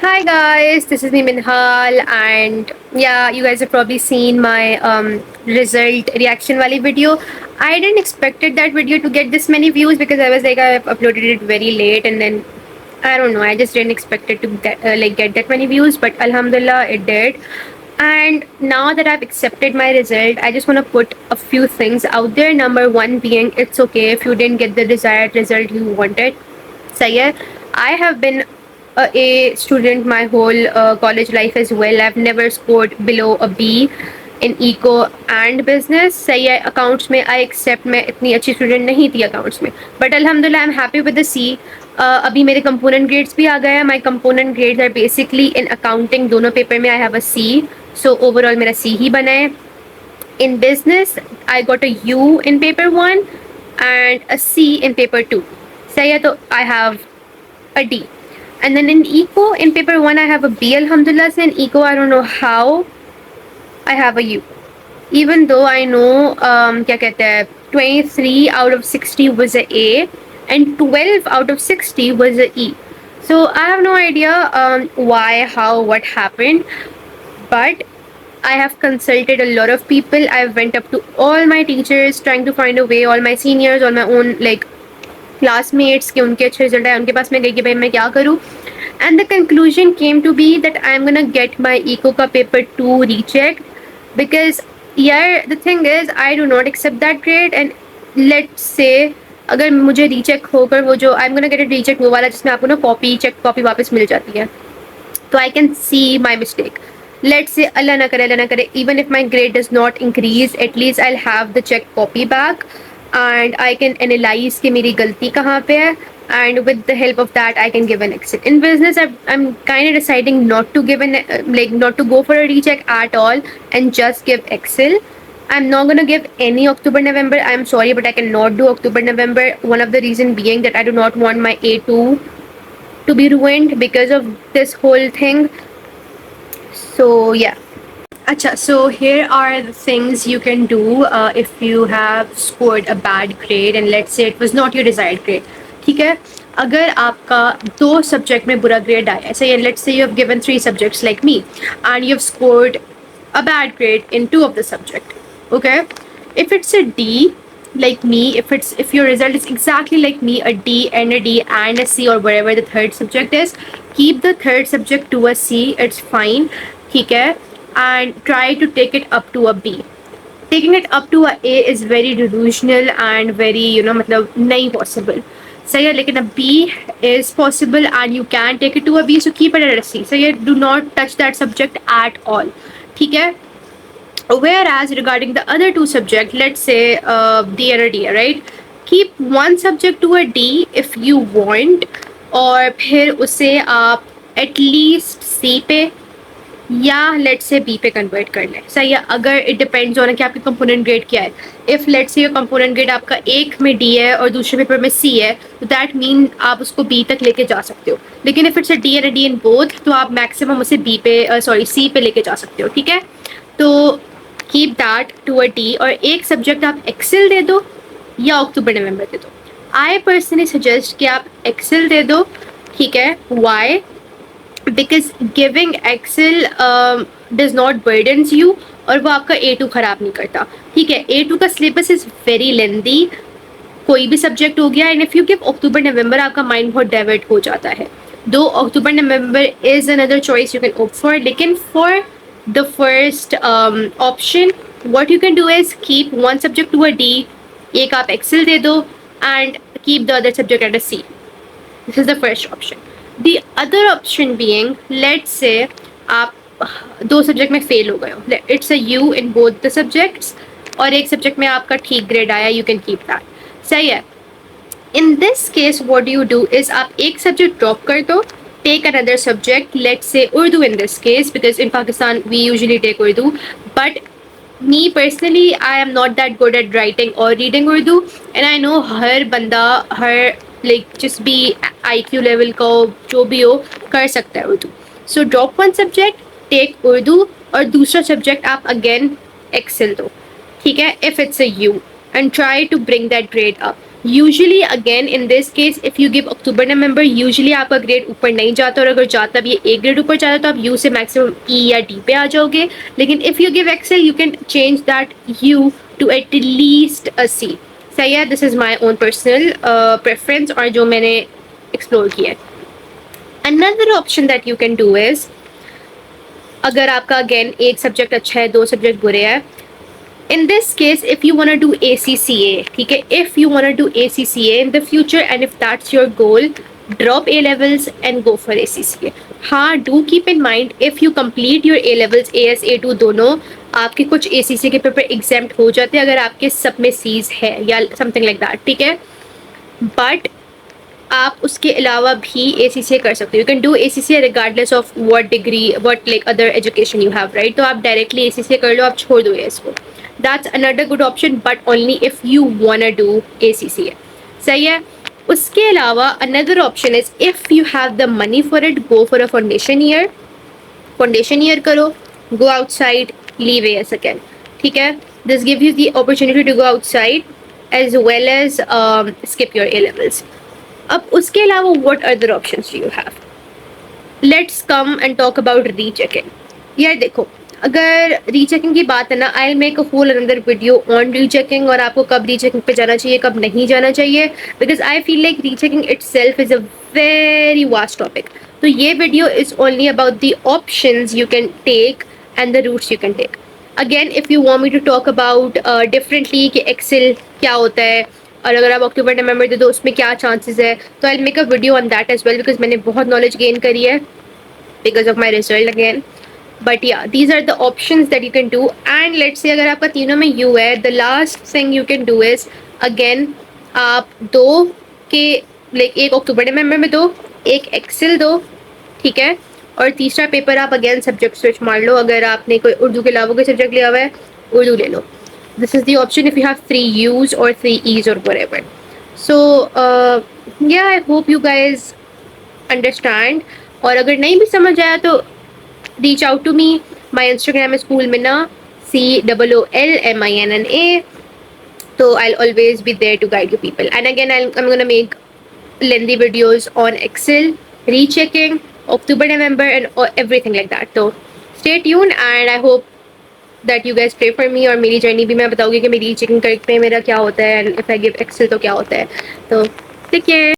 Hi guys, this is me Minhal, and yeah, you guys have probably seen my result reaction wali video. I didn't expected that video to get this many views because I was like I've uploaded it very late, and then I don't know, I just didn't expect it to get that many views, but Alhamdulillah it did. And now that I've accepted my result, I just want to put a few things out there. Number one being, it's okay if you didn't get the desired result you wanted. So yeah, I have been a student my whole college life as well. I've never scored below a B in eco and business. सही है, accounts में I accept मैं इतनी अच्छी student नहीं थी accounts में, but alhamdulillah I'm happy with the C. अभी मेरे component grades भी आ गए हैं. My component grades are basically in accounting दोनों paper में I have a C, so overall मेरा C ही बना है. In business I got a U in paper 1 and a C in paper 2. सही है, तो I have a D. And then in eco, in paper 1 I have a B alhamdulillah. So in eco I don't know how I have a U. Even though I know क्या कहते हैं 23 out of 60 was a A and 12 out of 60 was a E. So I have no idea why, how, what happened, but I have consulted a lot of people. I went up to all my teachers trying to find a way, all my seniors, all my own like classmates के उनके अच्छे result आए उनके पास मैं गई कि भाई मैं क्या करूँ. And the conclusion came to be that I'm gonna get my eco का paper 2 rechecked because yeah, the thing is I do not accept that grade. And let's say अगर मुझे रीचेक होकर वो जो I'm gonna get it rechecked वो वाला जिसमें आपको ना कॉपी चेक कॉपी वापस मिल जाती है, तो I can see my mistake. Let's say अल्लाह ना करे even if my grade does not increase, at least I'll have the check copy back and I can analyze कि मेरी गलती कहाँ पे है, and with the help of that I can give an exit. In business I'm kind of deciding not to give not to go for a recheck at all and just give Excel. I'm not gonna give any October November. I'm sorry, but I cannot do October November. One of the reason being that I do not want my A2 to be ruined because of this whole thing. So yeah. Acha, so here are the things you can do if you have scored a bad grade and let's say it was not your desired grade. ठीक है, अगर आपका 2 subject में बुरा grade आया है, say let's say you have given 3 subjects like me and you have scored a bad grade in 2 of the subject. Okay, if it's a D like me, if your result is exactly like me, a D and a D and a C or wherever the third subject is, keep the third subject to a C. It's fine. ठीक है, and try to take it up to a B. Taking it up to a A is very delusional and very मतलब नहीं possible. सही है, लेकिन a B is possible and you can take it to a B, so keep it at a C. सही है, do not touch that subject at all. ठीक है. Whereas regarding the other 2 subjects, let's say D and a D, right? Keep one subject to a D if you want, और फिर उसे आप at least C पे या let's say B पे convert कर लें. सही है, अगर इट डिपेंड्स ऑन कि आपकी कंपोनेंट ग्रेड क्या है. If let's say your component grade आपका एक में डी है और दूसरे पेपर में सी है, तो दैट मीन आप उसको बी तक लेके जा सकते हो. लेकिन if it's a D and a D in both, तो आप मैक्सिमम उसे बी पे सी पे लेके जा सकते हो. ठीक है, तो keep that to a D और एक सब्जेक्ट आप एक्सेल दे दो या अक्टूबर नवंबर दे दो. आई पर्सनली सजेस्ट कि आप एक्सेल दे दो. ठीक है, why? Because giving Excel does not burdens you और वो आपका A2 ख़राब नहीं करता. ठीक है, A2 का सिलेबस इज़ वेरी लेंदी, कोई भी सब्जेक्ट हो गया. And if you give October November, आपका माइंड बहुत डाइवर्ट हो जाता है. दो October November is another choice you can opt for, लेकिन for the first option what you can do is keep one subject to a D, एक आप Excel दे दो and keep the other subject at a C. This is the first option. The other option being, let's say आप 2 subject में fail हो गए हो, it's a U in both the subjects और एक सब्जेक्ट में आपका ठीक ग्रेड आया, you can keep that. सही है. In this case what do you do is आप एक सब्जेक्ट ड्रॉप कर दो, take another subject, let's say Urdu in this case because in Pakistan we usually take Urdu, but me personally I am not that good at writing or reading Urdu, and I know हर बंदा हर like just be IQ level का जो भी हो कर सकता है Urdu. So drop one subject, take Urdu और दूसरा सब्जेक्ट आप again एक्सेल दो. ठीक है, if it's a U. and try to bring that grade up. Usually again in this case if you give October November usually आपका ग्रेड ऊपर नहीं जाता, और अगर जाता भी है एक ग्रेड ऊपर जाता तो आप U से मैक्सिमम E या D पे आ जाओगे. लेकिन if you give Excel you can change that U to at least a C. सही है, this is my own personal preference और जो मैंने explore किया है. Another option that you can do is, अगर आपका अगेन एक सब्जेक्ट अच्छा है दो सब्जेक्ट बुरे हैं, in this case if you want to do ACCA, ठीक है, if you want to do ACCA in the future and if that's your goal, drop A levels and go for ACCA. हाँ, do keep in mind if you complete your A levels AS A2 दोनों, आपके कुछ ACCA के paper exempt हो जाते हैं अगर आपके सब में C's है या something like that, ठीक है. बट आप उसके अलावा भी ACCA कर सकते हो. You can do ACCA regardless of what degree what like other education you have, right. तो आप डायरेक्टली ACCA कर लो, आप छोड़ दो इसको. That's another good option but only if you want to do ACCA. सही है. उसके अलावा another option is if you have the money for it, go for a foundation year. Foundation year करो, go outside, leave AS again, ठीक है. This give you the opportunity to go outside as well as skip your A levels. अब उसके अलावा what other options do you have? Let's come and talk about rechecking. यार देखो, अगर rechecking की बात है ना, I make a whole another video on rechecking और आपको कब रीचेकिंग पे जाना चाहिए कब नहीं जाना चाहिए, because I feel like rechecking itself is a very vast topic. तो ये video is only about the options you can take and the routes you can take. Again if you want me to talk about differently कि Excel क्या होता है और अगर आप अक्टूबर नवंबर दे दो उसमें क्या चांसेस है, तो I make a video on that as well because मैंने बहुत नॉलेज गेन करी है because of my result again. But yeah these are the options that you can do. And let's say अगर आपका तीनों में यू है, the last thing you can do is again आप दो के लाइक एक अक्टूबर नवंबर में दो, एक एक्सेल दो, ठीक है, और तीसरा पेपर आप अगेन सब्जेक्ट स्विच मार लो. अगर आपने कोई उर्दू के अलावा कोई सब्जेक्ट लिया हुआ है उर्दू ले लो. This is the option if you have 3 U's or 3 E's or whatever. So yeah, I hope you guys understand. और अगर नहीं भी समझ आया तो reach out to me. My Instagram is coolminna, COOLMINNA. So I'll always be there to guide you people. And again, I'm gonna make lengthy videos on Excel, rechecking, October, November, and everything like that. So stay tuned, and I hope that you guys pray for me. और मेरी journey भी मैं बताऊंगी कि मेरी checking करके मेरा क्या होता है, and if I give Excel तो क्या होता है. तो टेक केयर.